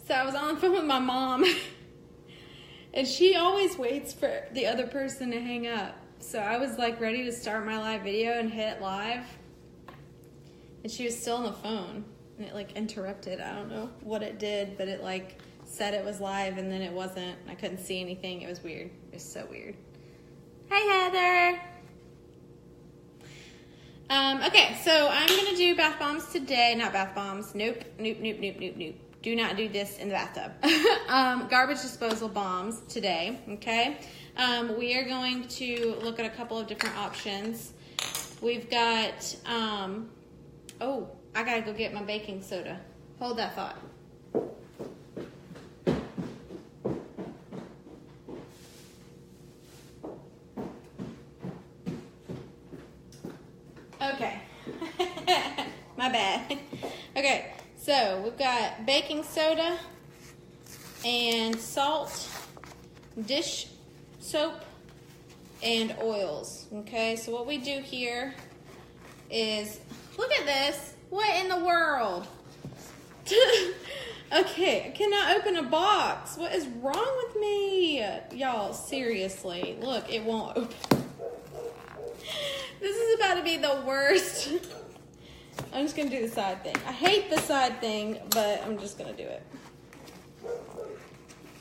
So I was on the phone with my mom, and she always waits for the other person to hang up. So I was like ready to start my live video and hit live, and she was still on the phone, and it like interrupted. I don't know what it did, but it like said it was live, and then it wasn't. I couldn't see anything. It was weird. It was so weird. Hi, Heather. Okay, so I'm gonna do bath bombs today. Not bath bombs. Nope. Do not do this in the bathtub. Garbage disposal bombs today, okay? We are going to look at a couple of different options. We've got, oh, I gotta go get my baking soda. Hold that thought. Okay. My bad. Okay. So we've got baking soda and salt, dish soap, and oils. Okay, so what we do here is, look at this. What in the world? Okay, I cannot open a box. What is wrong with me? Y'all, seriously. Look, it won't open. This is about to be the worst. I'm just going to do the side thing. I hate the side thing, but I'm just going to do it.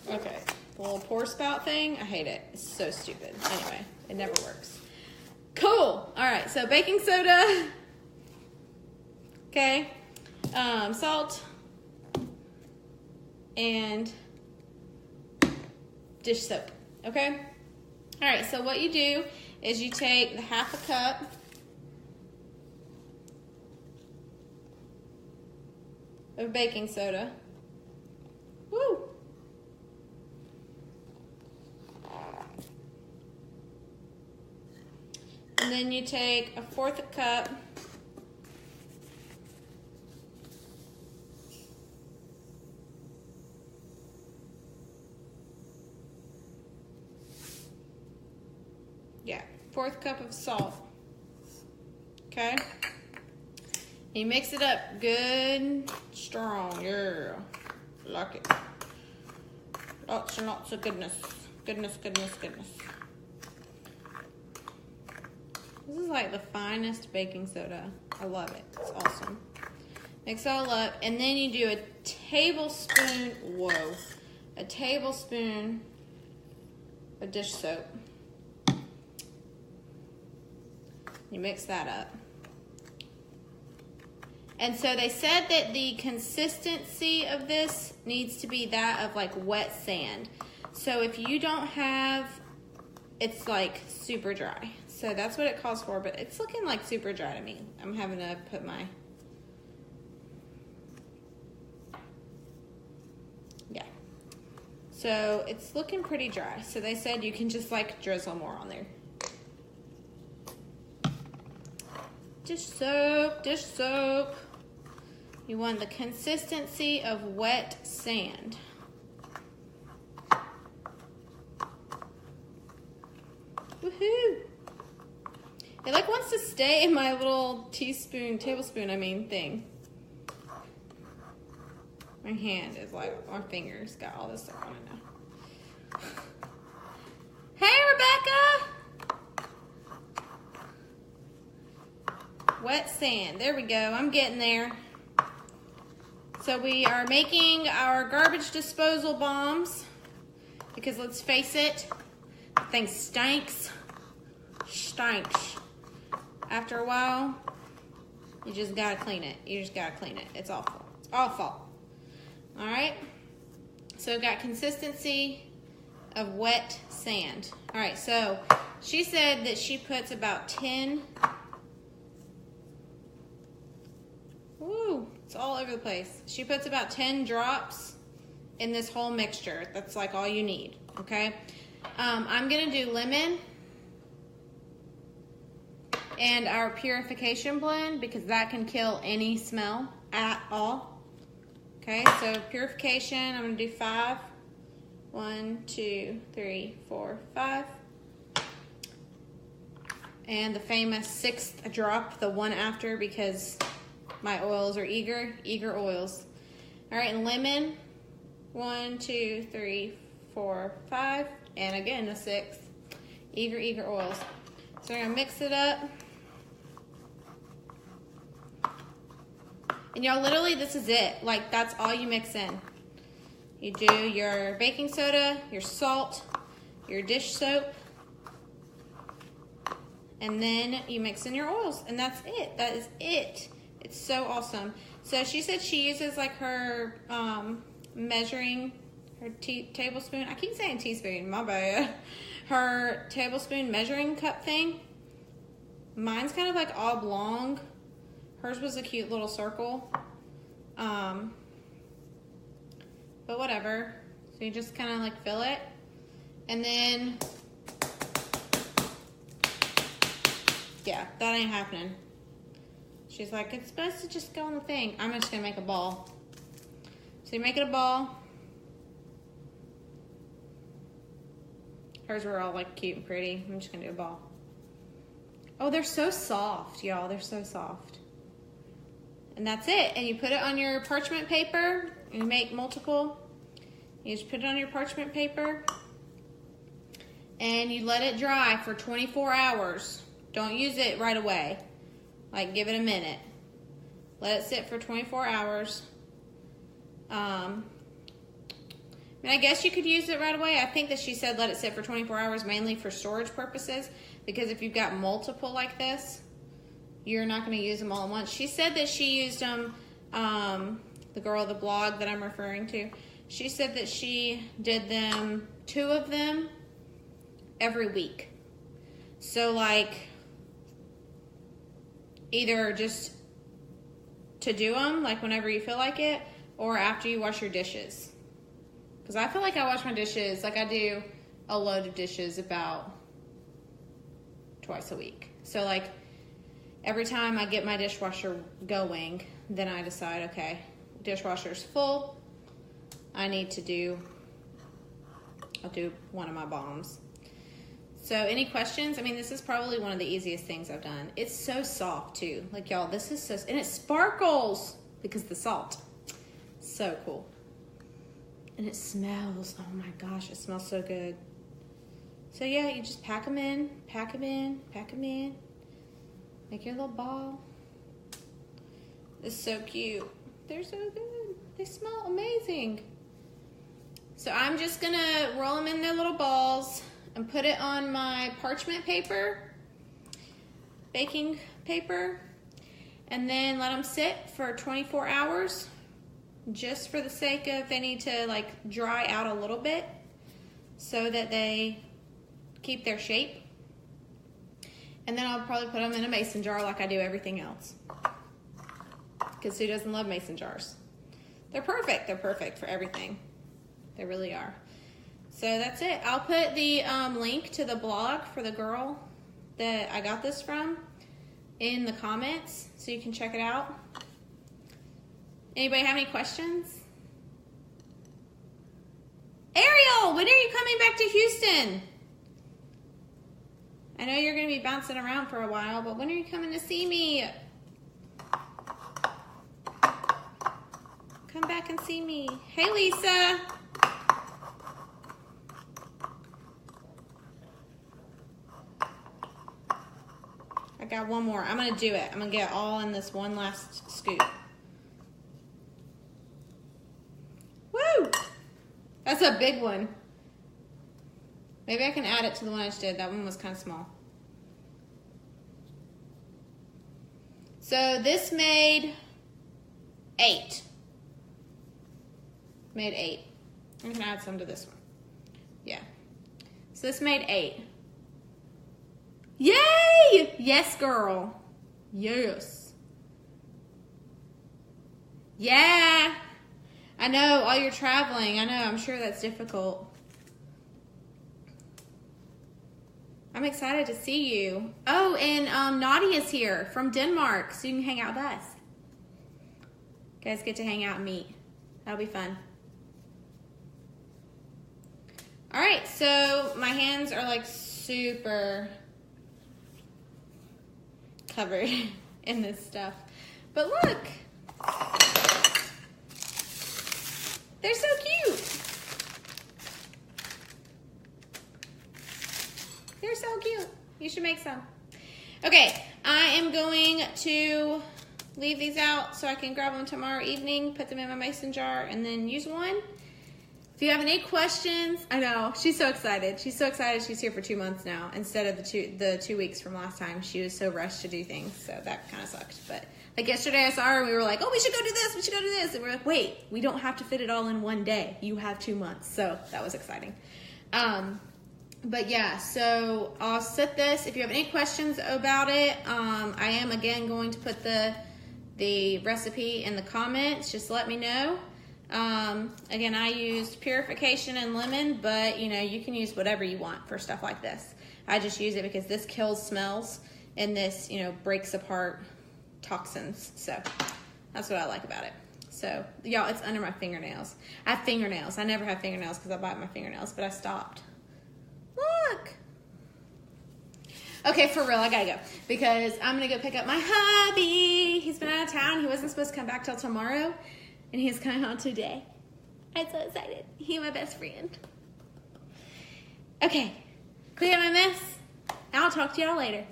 Okay. The little pour spout thing, I hate it. It's so stupid. Anyway, it never works. Cool. All right, so baking soda. Okay. Salt. And dish soap. Okay? All right, so what you do is you take the half a cup of baking soda. Woo! And then you take 1/4 cup yeah, 1/4 cup of salt. Okay? You mix it up good, strong, yeah. Like it. Lots and lots of goodness. Goodness. This is like the finest baking soda. I love it. It's awesome. Mix it all up, and then you do a tablespoon of dish soap. You mix that up. And so they said that the consistency of this needs to be that of like wet sand. So if you don't have, it's like super dry. So that's what it calls for, but it's looking like super dry to me. I'm having to put my, yeah. So it's looking pretty dry. So they said you can just like drizzle more on there. Dish soap. You want the consistency of wet sand. Woohoo! It like wants to stay in my little tablespoon thing. My hand is like, my fingers got all this stuff on it now. Hey, Rebecca! Wet sand. There we go. I'm getting there. So we are making our garbage disposal bombs because let's face it, the thing stinks. After a while, you just gotta clean it. It's awful. It's awful. All right. So we've got consistency of wet sand. All right. So she said that she puts about 10. Woo, it's all over the place. She puts about 10 drops in this whole mixture. That's like all you need, okay? I'm gonna do lemon and our purification blend because that can kill any smell at all. Okay, so purification, I'm gonna do 5. 1, 2, 3, 4, 5. And the famous 6th drop, the one after, because my oils are Eager oils. All right, and lemon, 1, 2, 3, 4, 5, and again a 6. Eager oils. So we're gonna mix it up. And y'all, literally this is it. Like, that's all you mix in. You do your baking soda, your salt, your dish soap, and then you mix in your oils, and that's it. That is it. It's so awesome. So she said she uses like her measuring, her tablespoon. I keep saying teaspoon, my bad. Her tablespoon measuring cup thing. Mine's kind of like oblong. Hers was a cute little circle. But whatever. So you just kind of like fill it. And then, yeah, that ain't happening. She's like, it's supposed to just go on the thing. I'm just gonna make a ball. So you make it a ball. Hers were all like cute and pretty. I'm just gonna do a ball. Oh, they're so soft, y'all. They're so soft. And that's it. And you put it on your parchment paper. And you make multiple. You just put it on your parchment paper. And you let it dry for 24 hours. Don't use it right away. Like, give it a minute. Let it sit for 24 hours. I mean, I guess you could use it right away. I think that she said let it sit for 24 hours mainly for storage purposes. Because if you've got multiple like this, you're not going to use them all at once. She said that she used them, the girl, the blog that I'm referring to, she said that she did them, 2 of them, every week. So like, either just to do them, like whenever you feel like it, or after you wash your dishes. Because I feel like I wash my dishes, like I do a load of dishes about twice a week. So like, every time I get my dishwasher going, then I decide, okay, dishwasher's full. I'll do one of my bombs. So any questions? I mean, this is probably one of the easiest things I've done. It's so soft too. Like y'all, this is so, and it sparkles because the salt. So cool. And it smells, oh my gosh, it smells so good. So yeah, you just pack them in, pack them in, pack them in. Make your little ball. It's so cute. They're so good. They smell amazing. So I'm just gonna roll them in their little balls and put it on my parchment paper, baking paper, and then let them sit for 24 hours just for the sake of they need to like dry out a little bit so that they keep their shape. And then I'll probably put them in a mason jar like I do everything else. Because who doesn't love mason jars? They're perfect. They're perfect for everything. They really are. So that's it. I'll put the link to the blog for the girl that I got this from in the comments so you can check it out. Anybody have any questions? Ariel, when are you coming back to Houston? I know you're going to be bouncing around for a while, but when are you coming to see me? Come back and see me. Hey, Lisa. I got one more. I'm going to do it. I'm going to get all in this one last scoop. Woo! That's a big one. Maybe I can add it to the one I just did. That one was kind of small. So this made 8. Made 8. I'm going to add some to this one. Yeah. So this made 8. Yay! Yes, girl. Yes. Yeah. I know, while you're traveling. I know, I'm sure that's difficult. I'm excited to see you. Oh, and Nadia's here from Denmark, so you can hang out with us. You guys get to hang out and meet. That'll be fun. All right, so my hands are like super covered in this stuff. But look, they're so cute. They're so cute. You should make some. Okay, I am going to leave these out so I can grab them tomorrow evening, put them in my mason jar, and then use one. If you have any questions, I know, she's so excited. She's so excited she's here for 2 months now instead of the 2 weeks from last time. She was so rushed to do things, so that kind of sucked. But like yesterday I saw her and we were like, oh, we should go do this, we should go do this. And we're like, wait, we don't have to fit it all in one day. You have 2 months. So that was exciting. But yeah, so I'll set this. If you have any questions about it, I am again going to put the recipe in the comments. Just let me know. Again, I used purification and lemon, but you know, you can use whatever you want for stuff like this. I just use it because this kills smells and this, you know, breaks apart toxins. So that's what I like about it. So y'all, it's under my fingernails. I have fingernails. I never have fingernails because I bite my fingernails, but I stopped. Look. Okay, for real, I gotta go because I'm gonna go pick up my hubby. He's been out of town. He wasn't supposed to come back till tomorrow, and he's coming home today. I'm so excited. He's my best friend. Okay, clean up my mess. I'll talk to y'all later.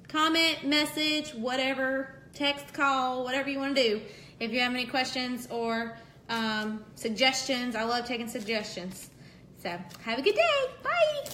Comment, message, whatever, text, call, whatever you want to do. If you have any questions or suggestions, I love taking suggestions. So, have a good day. Bye.